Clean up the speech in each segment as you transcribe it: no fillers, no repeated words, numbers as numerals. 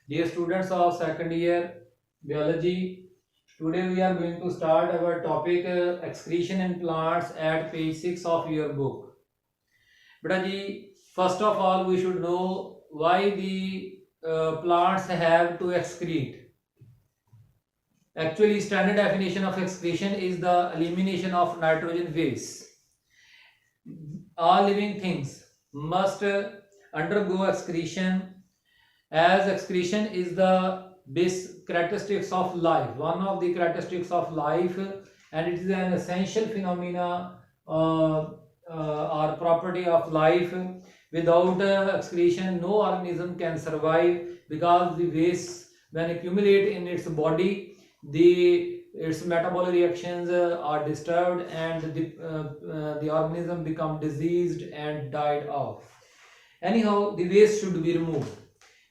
Dear students of second year biology, today we are going to start our topic excretion in plants at page 6 of your book. Beta ji, first of all we should know why the plants have to excrete. Actually, standard definition of excretion is the elimination of nitrogen waste. All living things must undergo excretion, as excretion is the base characteristics of life, one of the characteristics of life, and it is an essential phenomena or property of life. Without excretion no organism can survive, because the waste when accumulate in its body, its metabolic reactions are disturbed, and the organism become diseased and died off. Anyhow, the waste should be removed.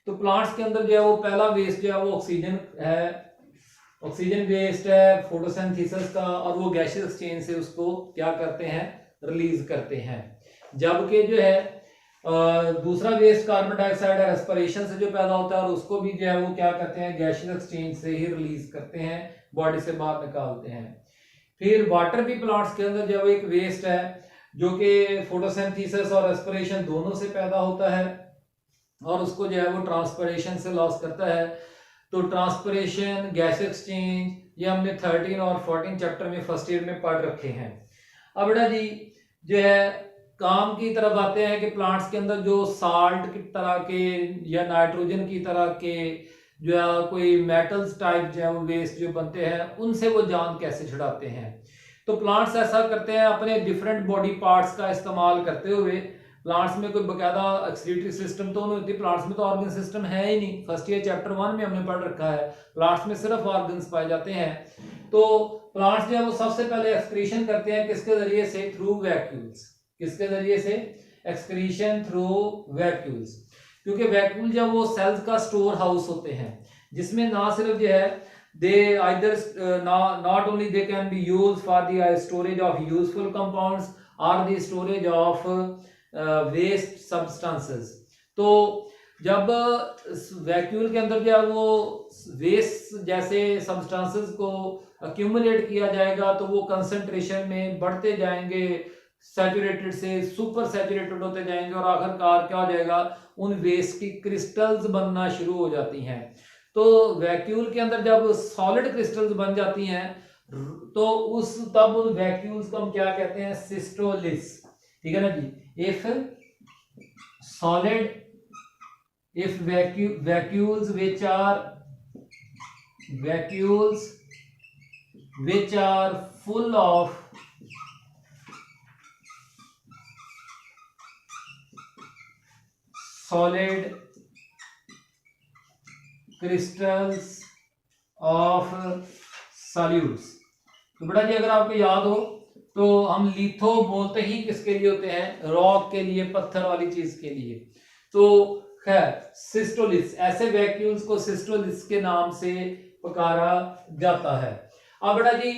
तो plants के अंदर जो है वो पहला waste जो है वो ऑक्सीजन है, ऑक्सीजन वेस्ट है फोटोसिंथेसिस का, और वो गैसियस एक्सचेंज से उसको क्या करते हैं, रिलीज करते हैं। जबकि जो है दूसरा वेस्ट कार्बन डाइऑक्साइड है, रेस्पिरेशन से जो पैदा होता है, और उसको भी जो है वो क्या करते हैं, गैसियस एक्सचेंज से ही रिलीज करते हैं, बॉडी से बाहर निकालते हैं। फिर वाटर भी प्लांट्स के अंदर जो है एक वेस्ट है, जो कि फोटोसिंथेसिस और रेस्पिरेशन दोनों से पैदा होता है, और उसको जो है वो ट्रांसपिरेशन से लॉस करता है। तो ट्रांसपिरेशन, गैस एक्सचेंज, ये हमने 13 और 14 चैप्टर में फर्स्ट ईयर में पढ़ रखे हैं। अब बेटा जी जो है काम की तरफ आते हैं कि प्लांट्स के अंदर जो साल्ट की तरह के या नाइट्रोजन की तरह के जो है कोई मेटल्स टाइप जो है वो वेस्ट जो बनते हैं, उनसे वो जान कैसे छुड़ाते हैं। तो प्लांट्स ऐसा करते हैं, अपने डिफरेंट बॉडी पार्ट्स का इस्तेमाल करते हुए। प्लांट्स में कोई बकायदा एक्सक्रीटरी सिस्टम तो नहीं होती, प्लांट्स में तो ऑर्गन सिस्टम है ही नहीं। फर्स्ट ईयर चैप्टर 1 में हमने पढ़ रखा है, प्लांट्स में सिर्फ ऑर्गन्स पाए जाते हैं। तो प्लांट्स जो है वो सबसे पहले एक्सक्रीशन करते हैं किसके जरिए से, थ्रू वैक्यूल्स। किसके जरिए से, एक्सक्रीशन थ्रू वैक्यूल्स। क्योंकि वैक्यूल जो वो सेल्स का स्टोर हाउस होते हैं, जिसमें ना सिर्फ जो है they either not only they can be used for the storage of useful compounds or the storage of waste substances. तो जब वैक्यूल के अंदर जो है वो वेस्ट जैसे सब्सटेंसेस को अक्यूमुलेट किया जाएगा, तो वो कंसंट्रेशन में बढ़ते जाएंगे, सैचुरेटेड से सुपर सैचुरेटेड होते जाएंगे, और आखिरकार क्या हो जाएगा, उन वेस्ट की क्रिस्टल्स बनना शुरू हो जाती हैं। तो वैक्यूल के अंदर जब सॉलिड क्रिस्टल्स बन जाती हैं, तो तब उन वैक्यूल्स को हम क्या कहते हैं, सिस्टोलिस। ठीक है ना जी। if solid, if vacuoles which are full of solid crystals of solutes। तो बेटा जी अगर आपको याद हो तो हम लिथो बोलते ही किसके लिए होते हैं, रॉक के लिए, पत्थर वाली चीज के लिए। तो खैर सिस्टोलिस, ऐसे वैक्यूल्स को सिस्टोलिस के नाम से पुकारा जाता है। अब बेटा जी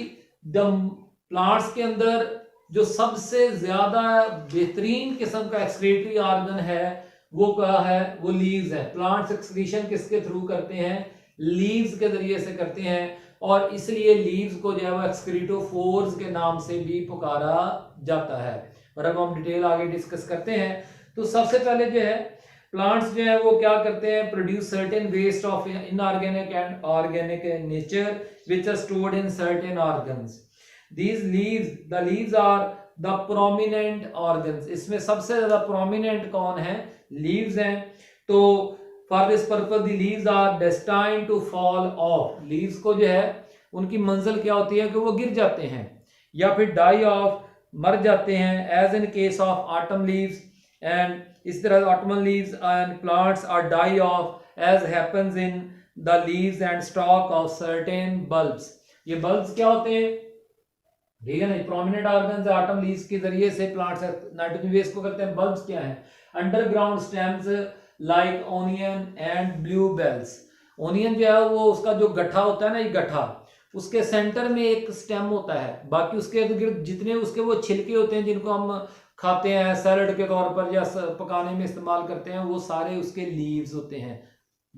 प्लांट्स के अंदर जो सबसे ज्यादा बेहतरीन किस्म का एक्सक्रीटरी ऑर्गन है वो क्या है, वो लीव्स है। प्लांट्स एक्सक्रीशन किसके थ्रू करते हैं, लीव्स के जरिए से करते हैं, और इसलिए लीव्स को जो है वो एक्सक्रीटोफोर्स के नाम से भी पुकारा जाता है। और अब हम डिटेल आगे डिस्कस करते हैं। तो सबसे पहले जो है प्लांट्स जो है वो क्या करते हैं, produce certain waste of inorganic and organic nature which are stored in certain organs. These leaves, the leaves are the prominent organs. इसमें सबसे ज्यादा प्रोमिनेंट कौन है, लीव्स हैं। तो for this purpose the leaves are destined to fall off. Leaves को जो है उनकी मंजिल क्या होती है कि वो गिर जाते हैं या फिर डाई ऑफ, मर जाते हैं, as in case of autumn leaves. And इस तरह autumn leaves and plants are die off as happens in the leaves and stock of certain bulbs. ये बल्ब्स क्या होते हैं, ठीक है ना, प्रोमिनेंट ऑर्गन्स ऑटम लीव्स के जरिए से प्लांट्स नाइट्रोजन वेस्ट को करते हैं। बल्ब्स क्या है, underground stems like onion and bluebells. Onion जो है वो उसका जो गट्ठा होता है ना, ये गट्ठा, उसके सेंटर में एक स्टेम होता है, बाकी उसके इर्द गिर्द जितने उसके वो छिलके होते हैं जिनको हम खाते हैं सैलड के तौर पर या पकाने में इस्तेमाल करते हैं, वो सारे उसके लीव्स होते हैं।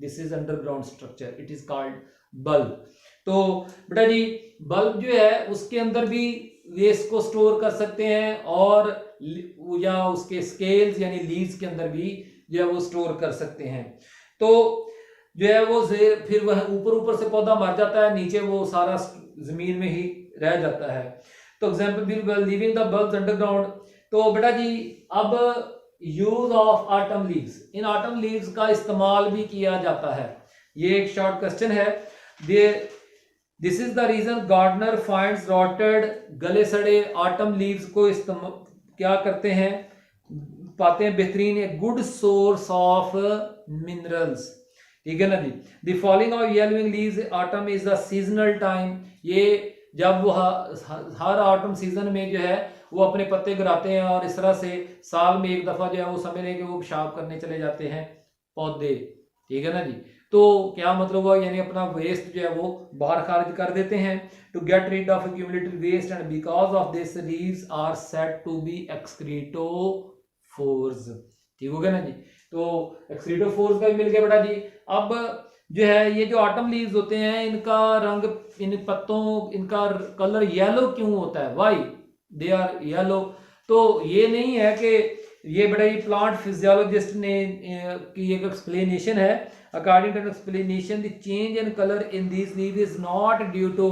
This is underground structure, it is called bulb. तो बेटा जी बल्ब जो है उसके अंदर भी वेस्ट को स्टोर कर सकते हैं, और या उसके स्केल्स यानी लीव्स के अंदर भी जो है वो स्टोर कर सकते हैं। तो जो है वो फिर वह ऊपर से पौधा मर जाता है, नीचे वो सारा जमीन में ही रह जाता है। तो example leaving the bulbs underground. तो बेटा जी अब यूज ऑफ ऑटम लीव्स, इन ऑटम लीव्स का इस्तेमाल भी किया जाता है। ये एक शॉर्ट क्वेश्चन है। This is the reason gardener finds rotted, गले सड़े ऑटम लीव्स को इस्तेमाल क्या करते हैं, पाते हैं बेहतरीन a good source of minerals. ठीक है ना जी। The falling of yellowing leaves autumn is the seasonal time, ये जब वो हर ऑटम सीजन में जो है वो अपने पत्ते गिराते हैं, और इस तरह से साल में एक दफा जो है वो समझ लें कि वो पेशाब करने चले जाते हैं पौधे। ठीक है ना जी। तो क्या मतलब हुआ, यानी अपना वेस्ट जो है वो बाहर खारिज कर देते हैं। To get rid of accumulated waste and because of this leaves are said to be excretophores. ठीक हो गया ना जी। तो एक्सक्रीटोफोर्स का भी मिल गया बेटा जी। अब जो है ये जो ऑटम लीव्स होते हैं इनका रंग, इन पत्तों इनका कलर येलो क्यों होता है, वाई दे आर येलो। तो ये नहीं है कि ये बड़ा ही प्लांट फिजियोलॉजिस्ट ने की एक एक्सप्लेनेशन है। According to explanation the change in colour in this leave is not due to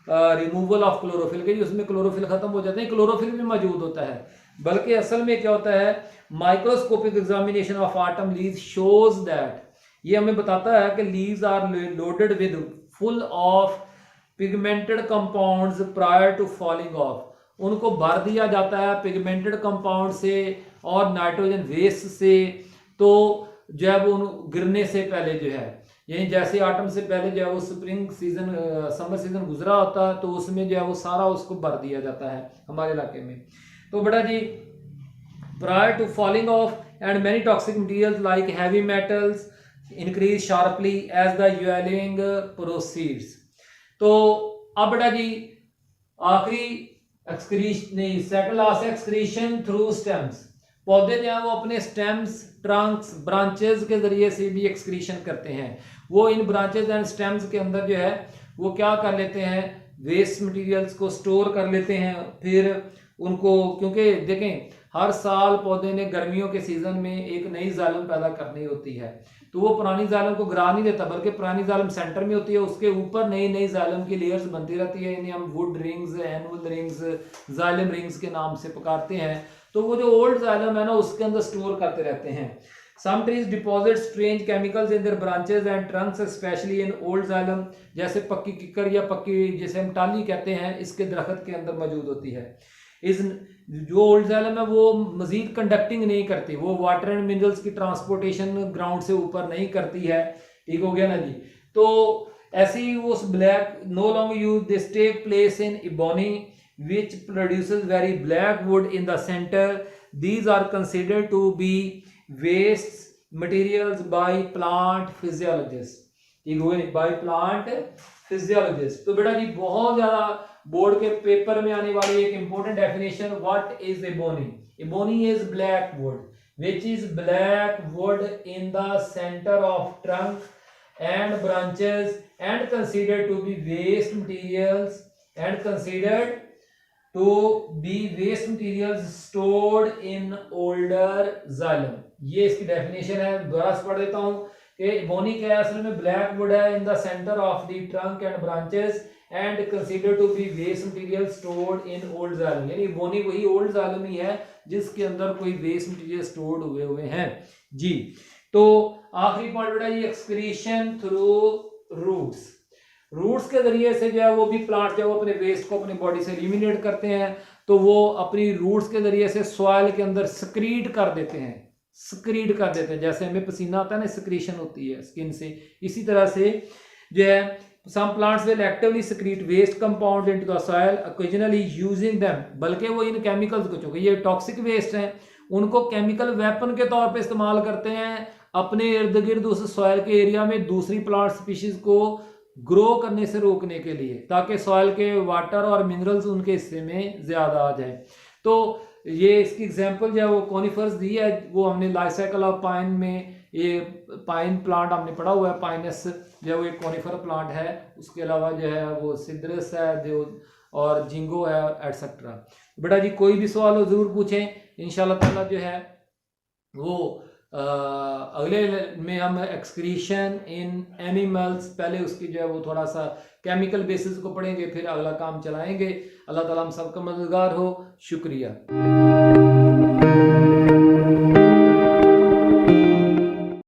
removal of chlorophyll, के उसमें क्लोरोफिल खत्म हो जाते हैं, क्लोरोफिल भी मौजूद होता है, बल्कि असल में क्या होता है microscopic examination of autumn leaves shows that, ये हमें बताता है कि leaves are loaded with full of pigmented compounds prior to falling off, उनको भर दिया जाता है पिगमेंटेड कंपाउंड से और नाइट्रोजन वेस्ट से। तो जो है वो गिरने से पहले जो है, यानी जैसे ऑटम से पहले जो है वो स्प्रिंग सीजन समर सीजन गुजरा होता है, तो उसमें जो है वो सारा उसको भर दिया जाता है हमारे इलाके में। तो बेटा जी prior to falling off and many toxic materials like heavy metals increase sharply as the yellowing proceeds। तो अब बेटा जी आखिरी एक्सक्रीशन नहीं, second last excretion through stems, पौधे जो है वो अपने स्टेम्स, ट्रंक्स, ब्रांचेस के जरिए से भी एक्सक्रीशन करते हैं। वो इन ब्रांचेस एंड स्टेम्स के अंदर जो है वो क्या कर लेते हैं, वेस्ट मटेरियल्स को स्टोर कर लेते हैं। फिर उनको, क्योंकि देखें हर साल पौधे ने गर्मियों के सीजन में एक नई जालम पैदा करनी होती है, तो वो पुरानी जालम को गिरा नहीं देता, बल्कि पुरानी जालम सेंटर में होती है, उसके ऊपर नई नई जालम की लेयर्स बनती रहती है, इन्हें हम would rings, annual rings, Jalam rings के नाम से पुकारते हैं। तो वो जो ओल्ड जालम है ना उसके अंदर स्टोर करते रहते हैं। Some trees deposit strange chemicals in their branches and trunks, especially in old xylem, जैसे पक्की किकर या पक्की जैसे हम टाली कहते हैं, इसके दरख्त के अंदर मौजूद होती है। इस जो ओल्ड xylem है वो मजीद कंडक्टिंग नहीं करती, वो वाटर एंड मिनरल्स की ट्रांसपोर्टेशन ग्राउंड से ऊपर नहीं करती है। ठीक हो गया ना जी। तो ऐसे ही वो black no longer use this take place in ebony which produces very black wood in the center. These are considered to be waste materials by plant physiologists। ठीक हो गया, by plant physiologists। तो बेटा जी बहुत ज्यादा बोर्ड के paper में आने वाली एक important definition, what is ebony. Ebony is black would which is black wood in the center of trunk and branches and considered to be waste materials stored in older xylem। ये इसकी definition है, दोबारा से पढ़ देता हूं कि ebony क्या है, असल में ब्लैक वुड है in the centre of the trunk and branches and considered to be waste material stored in old xylem। यानी एबोनी वही ओल्ड xylem ही है जिसके अंदर कोई वेस्ट मटेरियल स्टोर्ड हुए हैं जी। तो आखिरी पॉइंट बेटा ये एक्सक्रीशन थ्रू रूट्स, रूट्स के जरिए से जो है वो भी प्लांट जो अपने वेस्ट को अपनी बॉडी से एलिमिनेट करते हैं, तो वो अपनी रूट्स के जरिए से सॉइल के अंदर सक्रीट कर देते हैं, सक्रीट कर देते हैं। जैसे हमें पसीना आता है ना, सक्रीशन होती है स्किन से, इसी तरह से जो है some plants will actively secrete waste compounds into the soil, occasionally using them, बल्कि वो इन केमिकल्स को, चूंकि ये टॉक्सिक वेस्ट हैं, उनको केमिकल वेपन के तौर पे इस्तेमाल करते हैं अपने इर्द गिर्द उस सॉइल के एरिया में दूसरी प्लांट स्पीशीज को ग्रो करने से रोकने के लिए, ताकि सॉइल के वाटर और मिनरल्स उनके हिस्से में ज्यादा आ जाए। तो ये इसकी एग्जांपल जो है वो कॉनिफर्स दी है, वो हमने लाइफ साइकिल ऑफ पाइन में ये पाइन प्लांट हमने पढ़ा हुआ है, पाइनस जो है वो एक कॉनिफर प्लांट है, उसके अलावा जो है वो सिद्रस है जो और जिंगो है एटसेट्रा। बेटा जी कोई भी सवाल हो ज़रूर पूछें, इंशाल्लाह ताला जो है वो अगले में हम एक्सक्रीशन इन एनिमल्स, पहले उसकी जो है वो थोड़ा सा केमिकल बेसिस को पढ़ेंगे, फिर अगला काम चलाएंगे। अल्लाह ताला हम सबका मददगार हो। शुक्रिया।